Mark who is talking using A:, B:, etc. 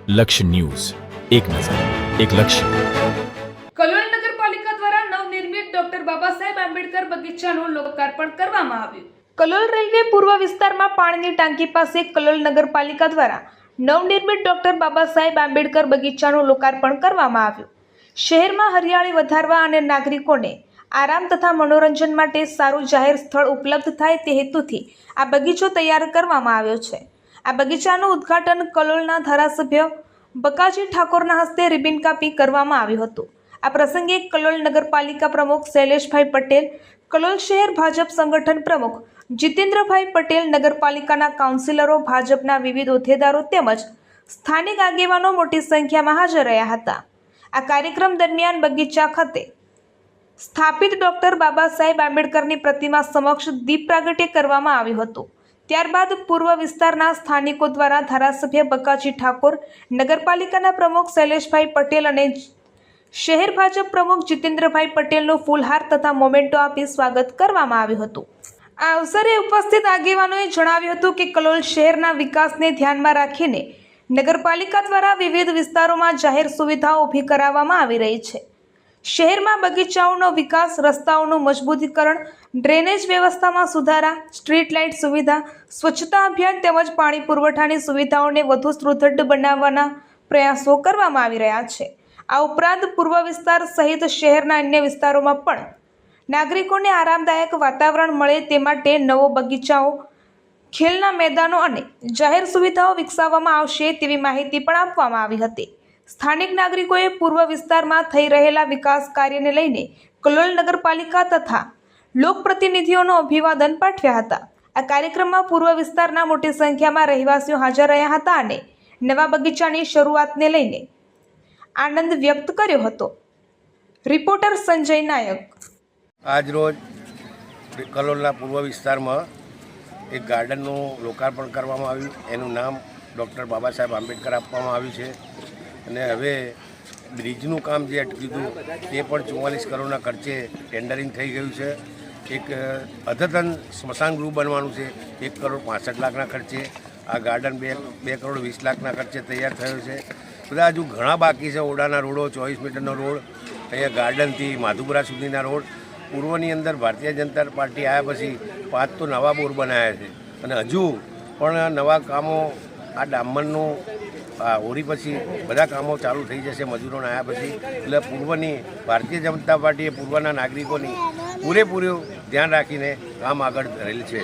A: લક્ષ્ય ન્યૂઝ, એક નજર, એક લક્ષ્ય.
B: કલોલ નગરપાલિકા દ્વારા નવનિર્મિત ડોક્ટર બાબા સાહેબ આંબેડકર બગીચાનું લોકાર્પણ કરવામાં આવ્યું. કલોલ રેલવે પૂર્વ વિસ્તારમાં પાણીની ટાંકી પાસે કલોલ નગરપાલિકા દ્વારા નવનિર્મિત ડોક્ટર બાબા સાહેબ આંબેડકર બગીચાનું લોકાર્પણ કરવામાં આવ્યું. શહેરમાં હરિયાળી વધારવા અને નાગરિકોને આરામ તથા મનોરંજન માટે સારું જાહેર સ્થળ ઉપલબ્ધ થાય તે હેતુથી આ બગીચો તૈયાર કરવામાં આવ્યો છે. આ બગીચાનું ઉદ્ઘાટન કલોલના ધારાસભ્ય બકાજી ઠાકોરના હસ્તે રિબિન કાપી કરવામાં આવ્યું હતું. આ પ્રસંગે કલોલ નગરપાલિકા પ્રમુખ શૈલેષભાઈ પટેલ, કલોલ શહેર ભાજપ સંગઠન પ્રમુખ જીતેન્દ્રભાઈ પટેલ, નગરપાલિકાના કાઉન્સિલરો, ભાજપના વિવિધ હોદ્દેદારો તેમજ સ્થાનિક આગેવાનો મોટી સંખ્યામાં હાજર રહ્યા હતા. આ કાર્યક્રમ દરમિયાન બગીચા ખાતે સ્થાપિત ડોક્ટર બાબા સાહેબ આંબેડકરની પ્રતિમા સમક્ષ દીપ પ્રાગટ્ય કરવામાં આવ્યું હતું. ત્યારબાદ પૂર્વ વિસ્તારના સ્થાનિકો દ્વારા ધારાસભ્ય બકાજી ઠાકોર, નગરપાલિકાના પ્રમુખ શૈલેષભાઈ પટેલ અને શહેર ભાજપ પ્રમુખ જીતેન્દ્રભાઈ પટેલનું ફૂલહાર તથા મોમેન્ટો આપી સ્વાગત કરવામાં આવ્યું હતું. આ અવસરે ઉપસ્થિત આગેવાનોએ જણાવ્યું હતું કે કલોલ શહેરના વિકાસને ધ્યાનમાં રાખીને નગરપાલિકા દ્વારા વિવિધ વિસ્તારોમાં જાહેર સુવિધાઓ ઊભી કરાવવામાં આવી રહી છે. શહેરમાં બગીચાઓનો વિકાસ, રસ્તાઓનું મજબૂતીકરણ, ડ્રેનેજ વ્યવસ્થામાં સુધારા, સ્ટ્રીટ લાઇટ સુવિધા, સ્વચ્છતા અભિયાન તેમજ પાણી પુરવઠાની સુવિધાઓને વધુ સુદૃઢ બનાવવાના પ્રયાસો કરવામાં આવી રહ્યા છે. આ ઉપરાંત પૂર્વ વિસ્તાર સહિત શહેરના અન્ય વિસ્તારોમાં પણ નાગરિકોને આરામદાયક વાતાવરણ મળે તે માટે નવો બગીચાઓ, ખેલના મેદાનો અને જાહેર સુવિધાઓ વિકસાવવામાં આવશે તેવી માહિતી પણ આપવામાં આવી હતી. સ્થાનિક નાગરિકોએ પૂર્વ વિસ્તારમાં થઈ રહેલા વિકાસ કાર્યને લઈને કલોલ નગરપાલિકા તથા લોકપ્રતિનિધિઓનો અભિવાદન પાઠવ્યા હતા. આ કાર્યક્રમમાં પૂર્વ વિસ્તારના મોટી સંખ્યામાં રહેવાસીઓ હાજર રહ્યા હતા અને નવા બગીચાની શરૂઆતને લઈને આનંદ વ્યક્ત કર્યો હતો. રિપોર્ટર સંજય નાયક.
C: આજ રોજ કલોલના પૂર્વ વિસ્તારમાં એક ગાર્ડનનું લોકાર્પણ કરવામાં આવ્યું. એનું નામ ડૉક્ટર બાબા સાહેબ આંબેડકર આપવામાં આવ્યું છે. અને હવે બ્રિજનું કામ જે અટક્યું હતું તે પણ 44 કરોડના ખર્ચે ટેન્ડરિંગ થઈ ગયું છે. એક અદ્યતન સ્મશાન ગૃહ બનવાનું છે 1 કરોડ 65 લાખના ખર્ચે. આ ગાર્ડન 2 કરોડ 20 લાખના ખર્ચે તૈયાર થયો છે. બધા હજુ ઘણા બાકી છે. ઓડાના રોડો, 24 મીટરનો રોડ, અહીંયા ગાર્ડનથી માધુપુરા સુધીના રોડ. પૂર્વની અંદર ભારતીય જનતા પાર્ટી આવ્યા પછી 5 તો નવા બોર બનાવ્યા છે અને હજુ પણ નવા કામો આ ડામરનું હોળી પછી બધા કામો ચાલુ થઈ જશે મજૂરોને આવ્યા પછી. એટલે પૂર્વની ભારતીય જનતા પાર્ટીએ પૂર્વના નાગરિકોની પૂરેપૂરું ધ્યાન રાખીને કામ આગળ ધરેલ છે.